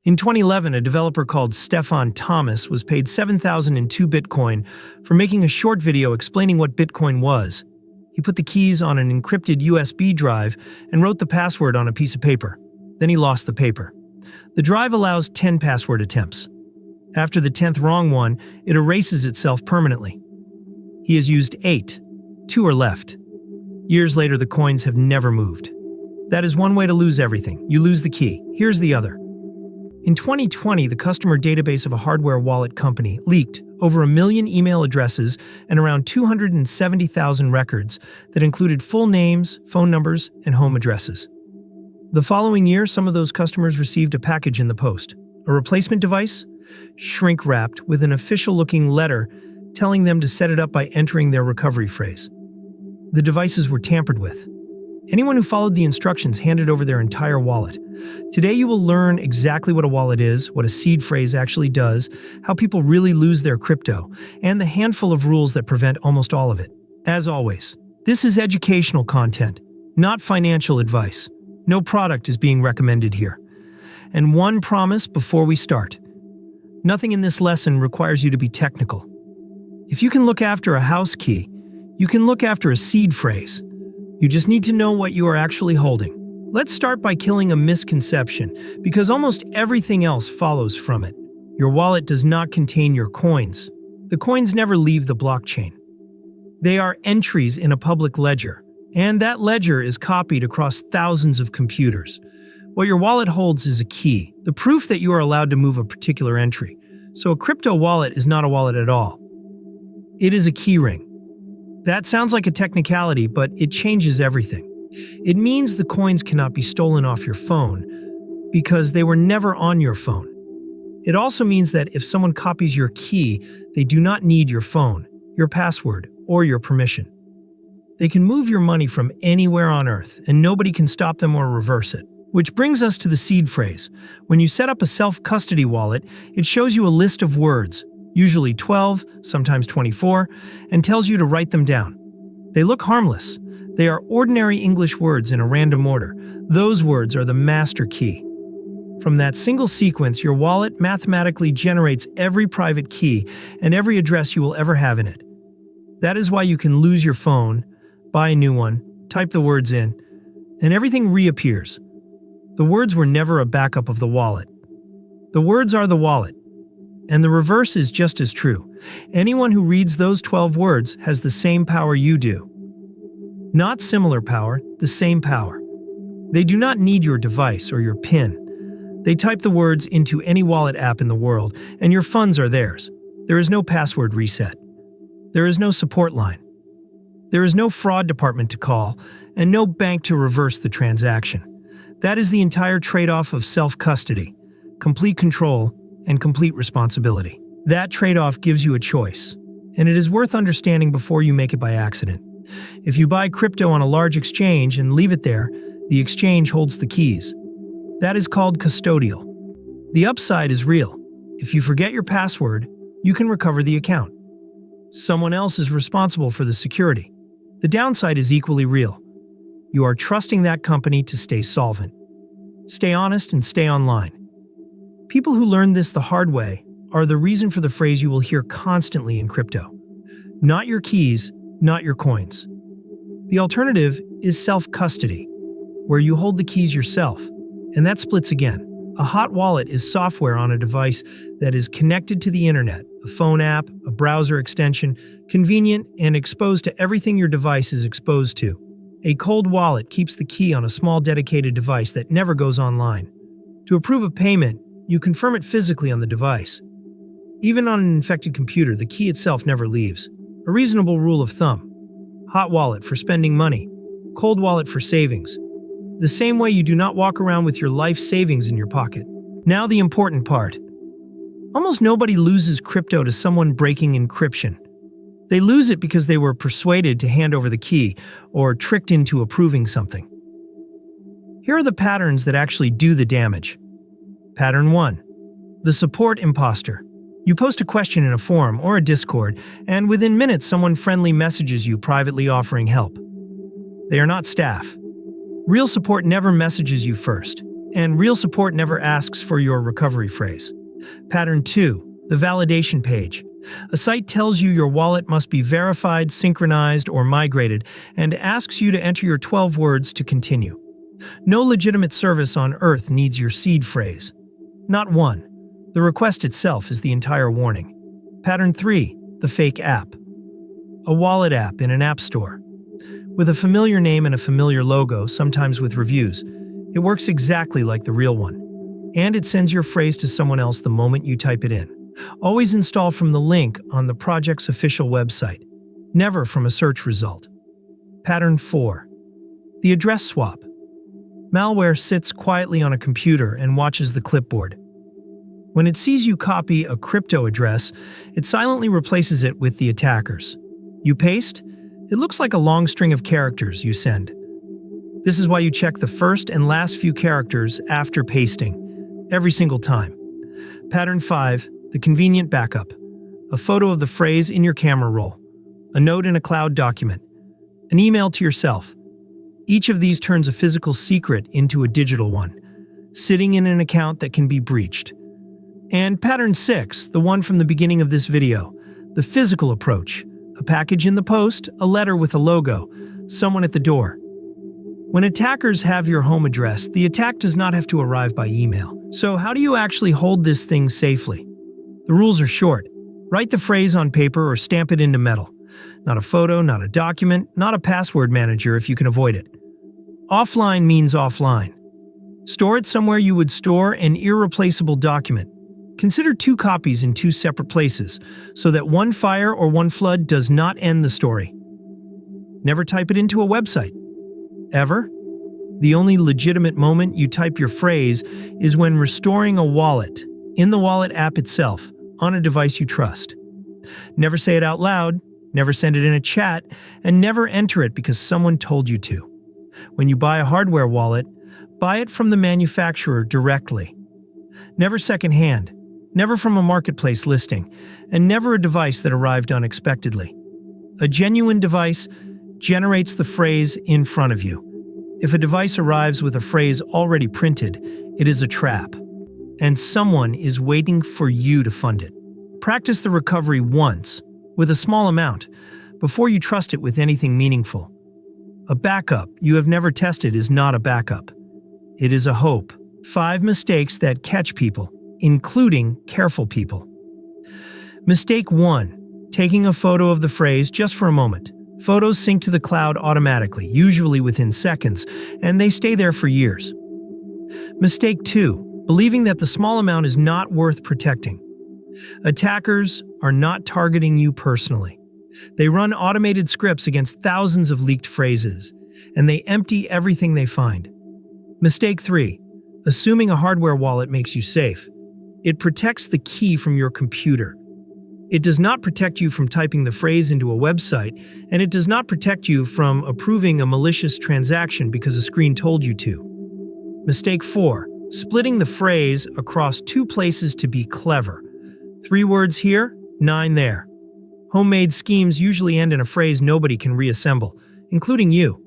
In 2011, a developer called Stefan Thomas was paid 7,002 Bitcoin for making a short video explaining what Bitcoin was. He put the keys on an encrypted USB drive and wrote the password on a piece of paper. Then he lost the paper. The drive allows 10 password attempts. After the 10th wrong one, it erases itself permanently. He has used 8. 2 are left. Years later, the coins have never moved. That is one way to lose everything. You lose the key. Here's the other. In 2020, the customer database of a hardware wallet company leaked over 1 million email addresses and around 270,000 records that included full names, phone numbers, and home addresses. The following year, some of those customers received a package in the post. A replacement device, shrink-wrapped with an official-looking letter telling them to set it up by entering their recovery phrase. The devices were tampered with. Anyone who followed the instructions handed over their entire wallet. Today you will learn exactly what a wallet is, what a seed phrase actually does, how people really lose their crypto, and the handful of rules that prevent almost all of it. As always, this is educational content, not financial advice. No product is being recommended here. And one promise before we start. Nothing in this lesson requires you to be technical. If you can look after a house key, you can look after a seed phrase. You just need to know what you are actually holding. Let's start by killing a misconception, because almost everything else follows from it. Your wallet does not contain your coins. The coins never leave the blockchain. They are entries in a public ledger, and that ledger is copied across thousands of computers. What your wallet holds is a key, the proof that you are allowed to move a particular entry. So a crypto wallet is not a wallet at all. It is a key ring. That sounds like a technicality, but it changes everything. It means the coins cannot be stolen off your phone because they were never on your phone. It also means that if someone copies your key, they do not need your phone, your password, or your permission. They can move your money from anywhere on Earth, and nobody can stop them or reverse it. Which brings us to the seed phrase. When you set up a self-custody wallet, it shows you a list of words, usually 12, sometimes 24, and tells you to write them down. They look harmless. They are ordinary English words in a random order. Those words are the master key. From that single sequence, your wallet mathematically generates every private key and every address you will ever have in it. That is why you can lose your phone, buy a new one, type the words in, and everything reappears. The words were never a backup of the wallet. The words are the wallet. And the reverse is just as true. Anyone who reads those 12 words has the same power you do. Not similar power, the same power. They do not need your device or your PIN. They type the words into any wallet app in the world, and your funds are theirs. There is no password reset. There is no support line. There is no fraud department to call, and no bank to reverse the transaction. That is the entire trade-off of self-custody, complete control, and complete responsibility. That trade-off gives you a choice, and it is worth understanding before you make it by accident. If you buy crypto on a large exchange and leave it there, the exchange holds the keys. That is called custodial. The upside is real. If you forget your password, you can recover the account. Someone else is responsible for the security. The downside is equally real. You are trusting that company to stay solvent. Stay honest and stay online. People who learn this the hard way are the reason for the phrase you will hear constantly in crypto. Not your keys, not your coins. The alternative is self-custody, where you hold the keys yourself, and that splits again. A hot wallet is software on a device that is connected to the internet, a phone app, a browser extension, convenient and exposed to everything your device is exposed to. A cold wallet keeps the key on a small dedicated device that never goes online. To approve a payment, you confirm it physically on the device. Even on an infected computer, the key itself never leaves. A reasonable rule of thumb. Hot wallet for spending money. Cold wallet for savings. The same way you do not walk around with your life savings in your pocket. Now the important part. Almost nobody loses crypto to someone breaking encryption. They lose it because they were persuaded to hand over the key or tricked into approving something. Here are the patterns that actually do the damage. Pattern 1. The support imposter. You post a question in a forum or a Discord, and within minutes someone friendly messages you privately offering help. They are not staff. Real support never messages you first. And real support never asks for your recovery phrase. Pattern 2. The validation page. A site tells you your wallet must be verified, synchronized, or migrated, and asks you to enter your 12 words to continue. No legitimate service on earth needs your seed phrase. Not one. The request itself is the entire warning. Pattern 3. The fake app. A wallet app in an app store. With a familiar name and a familiar logo, sometimes with reviews, it works exactly like the real one. And it sends your phrase to someone else the moment you type it in. Always install from the link on the project's official website, never from a search result. Pattern 4. The address swap. Malware sits quietly on a computer and watches the clipboard. When it sees you copy a crypto address, it silently replaces it with the attacker's. You paste? It looks like a long string of characters you send. This is why you check the first and last few characters after pasting, every single time. Pattern 5. The convenient backup. A photo of the phrase in your camera roll. A note in a cloud document. An email to yourself. Each of these turns a physical secret into a digital one, sitting in an account that can be breached. And pattern 6, the one from the beginning of this video. The physical approach. A package in the post, a letter with a logo, someone at the door. When attackers have your home address, the attack does not have to arrive by email. So how do you actually hold this thing safely? The rules are short. Write the phrase on paper or stamp it into metal. Not a photo, not a document, not a password manager if you can avoid it. Offline means offline. Store it somewhere you would store an irreplaceable document. Consider 2 copies in 2 separate places, so that one fire or one flood does not end the story. Never type it into a website. Ever? The only legitimate moment you type your phrase is when restoring a wallet, in the wallet app itself, on a device you trust. Never say it out loud, never send it in a chat, and never enter it because someone told you to. When you buy a hardware wallet, buy it from the manufacturer directly. Never secondhand, never from a marketplace listing, and never a device that arrived unexpectedly. A genuine device generates the phrase in front of you. If a device arrives with a phrase already printed, it is a trap, and someone is waiting for you to fund it. Practice the recovery once, with a small amount, before you trust it with anything meaningful. A backup you have never tested is not a backup. It is a hope. 5 mistakes that catch people, including careful people. Mistake 1. Taking a photo of the phrase just for a moment. Photos sync to the cloud automatically, usually within seconds, and they stay there for years. Mistake 2. Believing that the small amount is not worth protecting. Attackers are not targeting you personally. They run automated scripts against thousands of leaked phrases, and they empty everything they find. Mistake 3. Assuming a hardware wallet makes you safe. It protects the key from your computer. It does not protect you from typing the phrase into a website, and it does not protect you from approving a malicious transaction because a screen told you to. Mistake 4. Splitting the phrase across 2 places to be clever. 3 words here, 9 there. Homemade schemes usually end in a phrase nobody can reassemble, including you.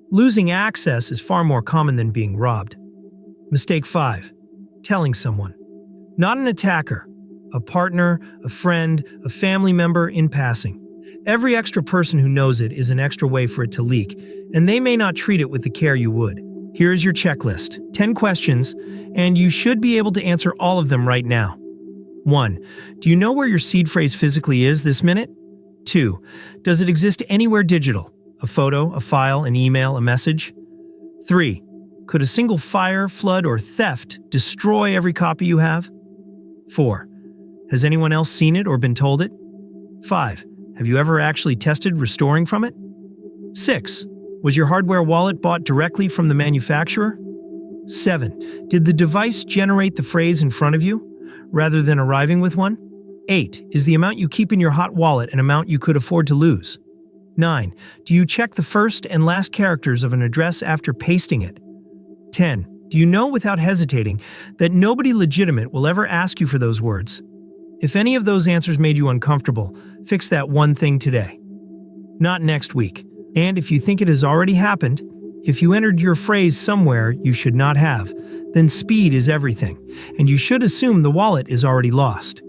Losing access is far more common than being robbed. Mistake 5. Telling someone. Not an attacker. A partner, a friend, a family member in passing. Every extra person who knows it is an extra way for it to leak, and they may not treat it with the care you would. Here is your checklist. 10 questions, and you should be able to answer all of them right now. 1. Do you know where your seed phrase physically is this minute? 2. Does it exist anywhere digital? A photo, a file, an email, a message? 3. Could a single fire, flood, or theft destroy every copy you have? 4. Has anyone else seen it or been told it? 5. Have you ever actually tested restoring from it? 6. Was your hardware wallet bought directly from the manufacturer? 7. Did the device generate the phrase in front of you, rather than arriving with one? 8. Is the amount you keep in your hot wallet an amount you could afford to lose? 9. Do you check the first and last characters of an address after pasting it? 10. Do you know without hesitating that nobody legitimate will ever ask you for those words? If any of those answers made you uncomfortable, fix that one thing today. Not next week. And if you think it has already happened, if you entered your phrase somewhere you should not have, then speed is everything, and you should assume the wallet is already lost.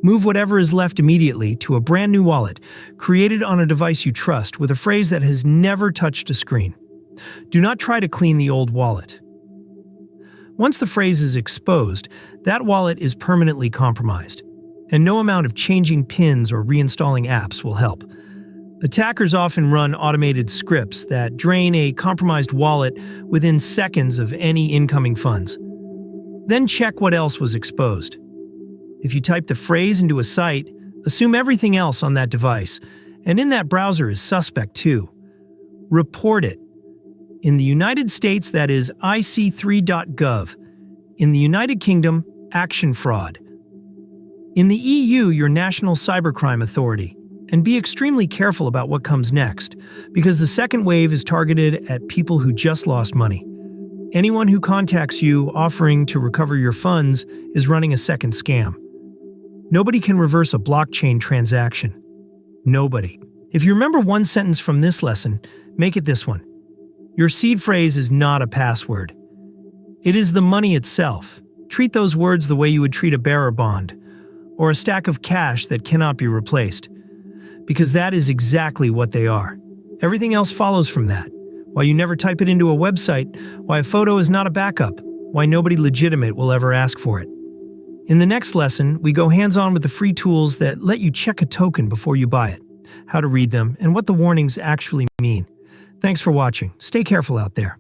Move whatever is left immediately to a brand new wallet, created on a device you trust with a phrase that has never touched a screen. Do not try to clean the old wallet. Once the phrase is exposed, that wallet is permanently compromised, and no amount of changing PINs or reinstalling apps will help. Attackers often run automated scripts that drain a compromised wallet within seconds of any incoming funds. Then check what else was exposed. If you type the phrase into a site, assume everything else on that device, and in that browser is suspect too. Report it. In the United States, that is ic3.gov. In the United Kingdom, Action Fraud. In the EU, your National Cybercrime Authority. And be extremely careful about what comes next, because the second wave is targeted at people who just lost money. Anyone who contacts you offering to recover your funds is running a second scam. Nobody can reverse a blockchain transaction. Nobody. If you remember one sentence from this lesson, make it this one. Your seed phrase is not a password. It is the money itself. Treat those words the way you would treat a bearer bond, or a stack of cash that cannot be replaced. Because that is exactly what they are. Everything else follows from that. Why you never type it into a website, why a photo is not a backup, why nobody legitimate will ever ask for it. In the next lesson, we go hands-on with the free tools that let you check a token before you buy it, how to read them, and what the warnings actually mean. Thanks for watching. Stay careful out there.